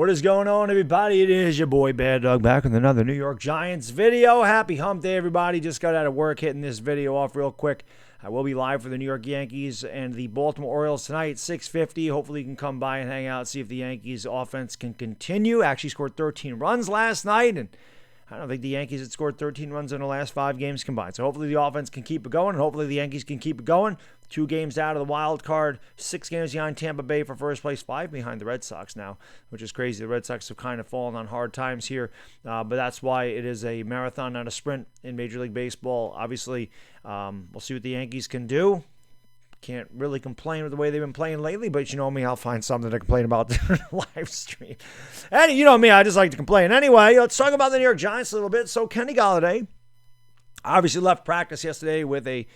What is going on, everybody? It is your boy Baddog back with another New York Giants video. Happy hump day, everybody. Just got out of work, hitting this video off real quick. I will be live for the New York Yankees and the Baltimore Orioles tonight, 6:50. Hopefully you can come by and hang out, see if the Yankees offense can continue. Actually scored 13 runs last night, and I don't think the Yankees had scored 13 runs in the last 5 games combined. So hopefully the offense can keep it going, and hopefully the Yankees can keep it going. 2 games out of the wild card, 6 games behind Tampa Bay for first place, 5 behind the Red Sox now, which is crazy. The Red Sox have kind of fallen on hard times here, but that's why it is a marathon, not a sprint in Major League Baseball. Obviously, we'll see what the Yankees can do. Can't really complain with the way they've been playing lately, but you know me, I'll find something to complain about during the live stream. And you know me, I just like to complain. Anyway, let's talk about the New York Giants a little bit. So Kenny Golladay obviously left practice yesterday with a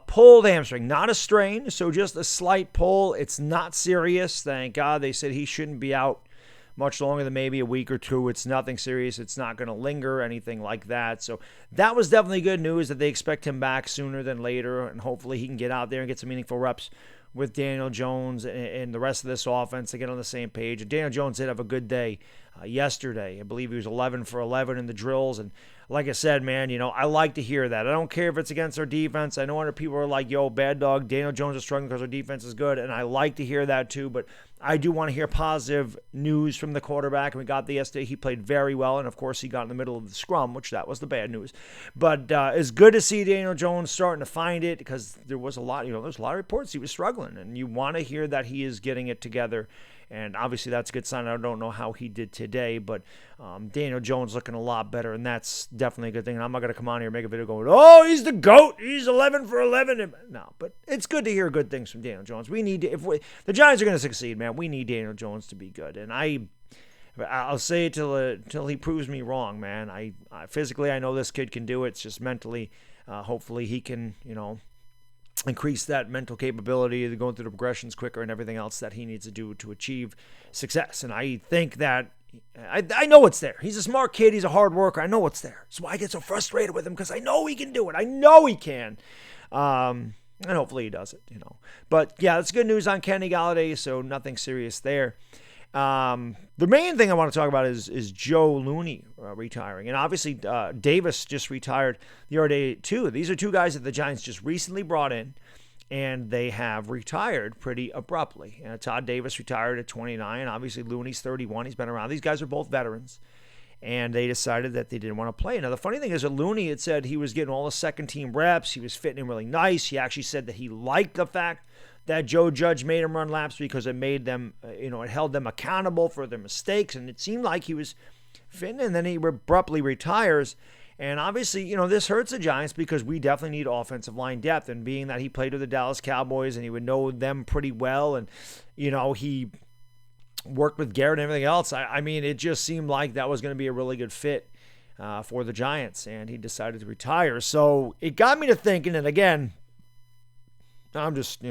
pulled hamstring, not a strain, so just a slight pull. It's not serious, thank God. They said he shouldn't be out much longer than maybe a week or two. It's nothing serious. It's not going to linger, anything like that. So that was definitely good news that they expect him back sooner than later, and hopefully he can get out there and get some meaningful reps with Daniel Jones and the rest of this offense to get on the same page. And Daniel Jones did have a good day yesterday. I believe he was 11 for 11 in the drills. And like I said, man, you know, I like to hear that. I don't care if it's against our defense. I know other people are like, yo, Baddog, Daniel Jones is struggling because our defense is good. And I like to hear that too. But I do want to hear positive news from the quarterback. And we got the yesterday. He played very well. And of course, he got in the middle of the scrum, which that was the bad news. But it's good to see Daniel Jones starting to find it, because there was a lot, there's a lot of reports he was struggling. And you want to hear that he is getting it together. And obviously that's a good sign. I don't know how he did today, but Daniel Jones looking a lot better, and that's definitely a good thing. And I'm not going to come on here and make a video going, oh, he's the GOAT. He's 11 for 11. No, but it's good to hear good things from Daniel Jones. We need to, the Giants are going to succeed, man, we need Daniel Jones to be good. And I'll say it till he proves me wrong, man. I physically, I know this kid can do it. It's just mentally, hopefully he can, increase that mental capability of going through the progressions quicker and everything else that he needs to do to achieve success. And I think that I know it's there. He's a smart kid. He's a hard worker. I know it's there. That's why I get so frustrated with him, because I know he can do it. I know he can. And hopefully he does it, But yeah, that's good news on Kenny Golladay, so nothing serious there. The main thing I want to talk about is Joe Looney retiring. And obviously Davis just retired the other day too. These are 2 guys that the Giants just recently brought in, and they have retired pretty abruptly. Todd Davis retired at 29. Obviously Looney's 31. He's been around. These guys are both veterans, and they decided that they didn't want to play. Now, the funny thing is that Looney had said he was getting all the second-team reps. He was fitting in really nice. He actually said that he liked the fact that Joe Judge made him run laps because it made them, it held them accountable for their mistakes, and it seemed like he was fitting, and then he abruptly retires. And obviously, this hurts the Giants because we definitely need offensive line depth, and being that he played with the Dallas Cowboys and he would know them pretty well, and, he worked with Garrett and everything else, I mean, it just seemed like that was going to be a really good fit for the Giants, and he decided to retire. So it got me to thinking, and again, I'm just,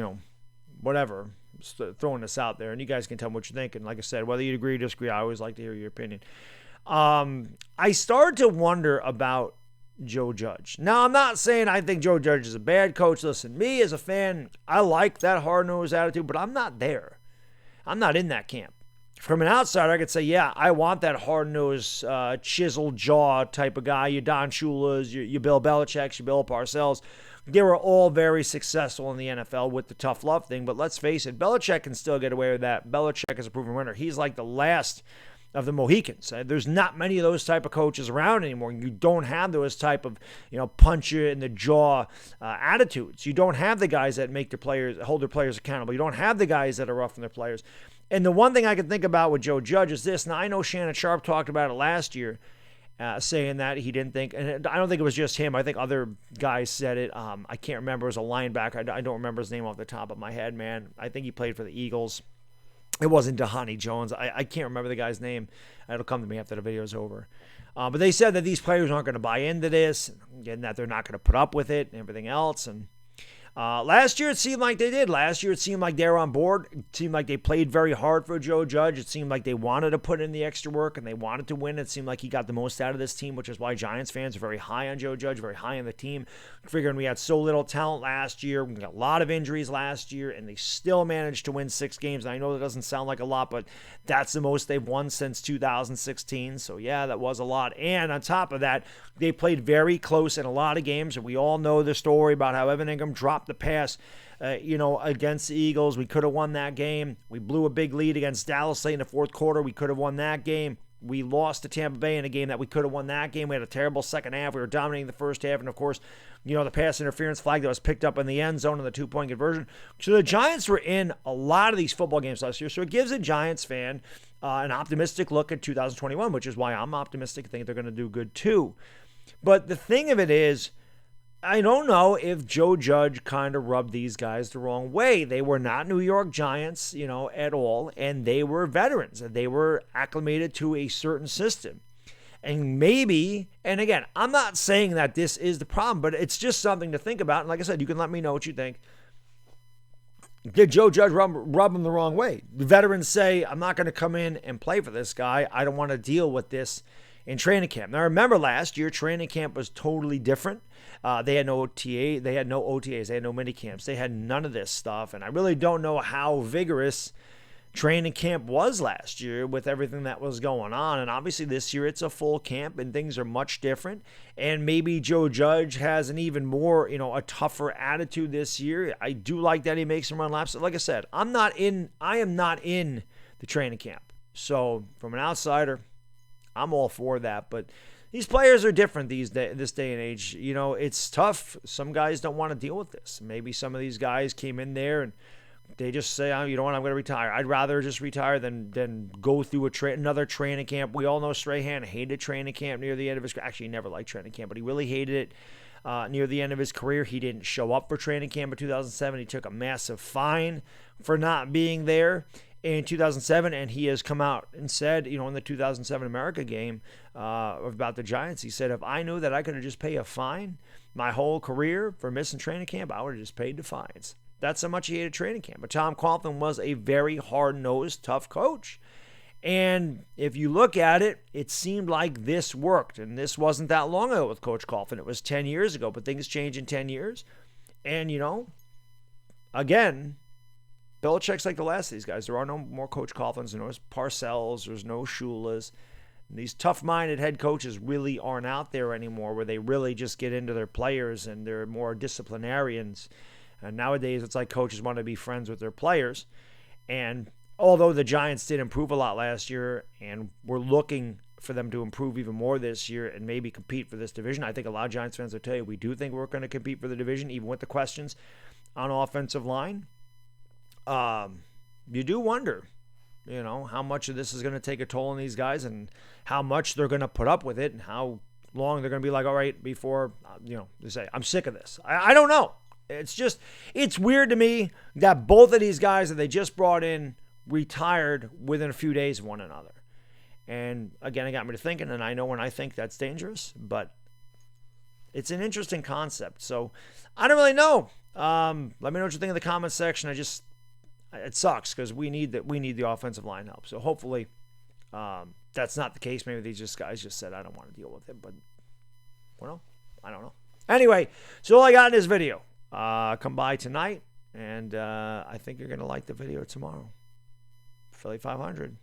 whatever, just throwing this out there, and you guys can tell me what you think. And like I said, whether you agree or disagree, I always like to hear your opinion. I started to wonder about Joe Judge. Now, I'm not saying I think Joe Judge is a bad coach. Listen, me as a fan, I like that hard-nosed attitude, but I'm not there. I'm not in that camp. From an outsider, I could say, yeah, I want that hard-nosed, chiseled jaw type of guy. Your Don Shula's, your Bill Belichick's, your Bill Parcells. They were all very successful in the NFL with the tough love thing, but let's face it, Belichick can still get away with that. Belichick is a proven winner. He's like the last of the Mohicans. There's not many of those type of coaches around anymore. You don't have those type of, punch you in the jaw attitudes. You don't have the guys that make their players, hold their players accountable. You don't have the guys that are rough on their players. And the one thing I can think about with Joe Judge is this. Now, I know Shannon Sharp talked about it last year, saying that he didn't think, and I don't think it was just him. I think other guys said it. I can't remember. It was a linebacker. I don't remember his name off the top of my head, man. I think he played for the Eagles. It wasn't Dhani Jones. I can't remember the guy's name. It'll come to me after the video's over. But they said that these players aren't going to buy into this, and that they're not going to put up with it and everything else. And Last year, it seemed like they did. Last year, it seemed like they were on board. It seemed like they played very hard for Joe Judge. It seemed like they wanted to put in the extra work and they wanted to win. It seemed like he got the most out of this team, which is why Giants fans are very high on Joe Judge, very high on the team. Figuring we had so little talent last year. We got a lot of injuries last year, and they still managed to win 6 games. And I know that doesn't sound like a lot, but that's the most they've won since 2016. So, yeah, that was a lot. And on top of that, they played very close in a lot of games, and we all know the story about how Evan Ingram dropped the pass, against the Eagles. We could have won that game. We blew a big lead against Dallas late in the fourth quarter. We could have won that game. We lost to Tampa Bay in a game that we could have won that game. We had a terrible second half. We were dominating the first half. And, of course, the pass interference flag that was picked up in the end zone in the 2-point conversion. So the Giants were in a lot of these football games last year. So it gives a Giants fan an optimistic look at 2021, which is why I'm optimistic. I think they're going to do good too. But the thing of it is, I don't know if Joe Judge kind of rubbed these guys the wrong way. They were not New York Giants, at all, and they were veterans. They were acclimated to a certain system. And maybe, and again, I'm not saying that this is the problem, but it's just something to think about. And like I said, you can let me know what you think. Did Joe Judge rub him the wrong way? The veterans say, I'm not going to come in and play for this guy. I don't want to deal with this in training camp. Now, remember last year, training camp was totally different. They had no OTA, they had no OTAs, they had no mini camps, they had none of this stuff. And I really don't know how vigorous training camp was last year with everything that was going on. And obviously this year it's a full camp and things are much different. And maybe Joe Judge has an even more, a tougher attitude this year. I do like that he makes some run laps. Like I said, I am not in the training camp. So from an outsider, I'm all for that. But these players are different this day and age. It's tough. Some guys don't want to deal with this. Maybe some of these guys came in there and they just say, oh, you know what, I'm going to retire. I'd rather just retire than go through another training camp. We all know Strahan hated training camp near the end of his career. Actually, he never liked training camp, but he really hated it near the end of his career. He didn't show up for training camp in 2007. He took a massive fine for not being there in 2007, and he has come out and said, in the 2007 America game about the Giants, he said, if I knew that I could have just paid a fine my whole career for missing training camp, I would have just paid the fines. That's how much he hated training camp. But Tom Coughlin was a very hard-nosed, tough coach. And if you look at it, it seemed like this worked. And this wasn't that long ago with Coach Coughlin. It was 10 years ago, but things change in 10 years. And, again, Belichick's like the last of these guys. There are no more Coach Coughlins. There's no Parcells. There's no Shulas. These tough-minded head coaches really aren't out there anymore where they really just get into their players and they're more disciplinarians. And nowadays, it's like coaches want to be friends with their players. And although the Giants did improve a lot last year and we're looking for them to improve even more this year and maybe compete for this division, I think a lot of Giants fans will tell you we do think we're going to compete for the division, even with the questions on offensive line. You do wonder, how much of this is going to take a toll on these guys and how much they're going to put up with it and how long they're going to be like, all right, before, they say, I'm sick of this. I don't know. It's weird to me that both of these guys that they just brought in retired within a few days of one another. And again, it got me to thinking, and I know when I think that's dangerous, but it's an interesting concept. So I don't really know. Let me know what you think in the comments section. It sucks because we need the offensive line help. So hopefully that's not the case. Maybe these guys just said, I don't want to deal with it, but I don't know. Anyway, so all I got in this video. Come by tonight, and I think you're going to like the video tomorrow. Philly 500.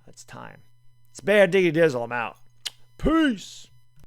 That's time. It's Bad Diggy Dizzle. I'm out. Peace.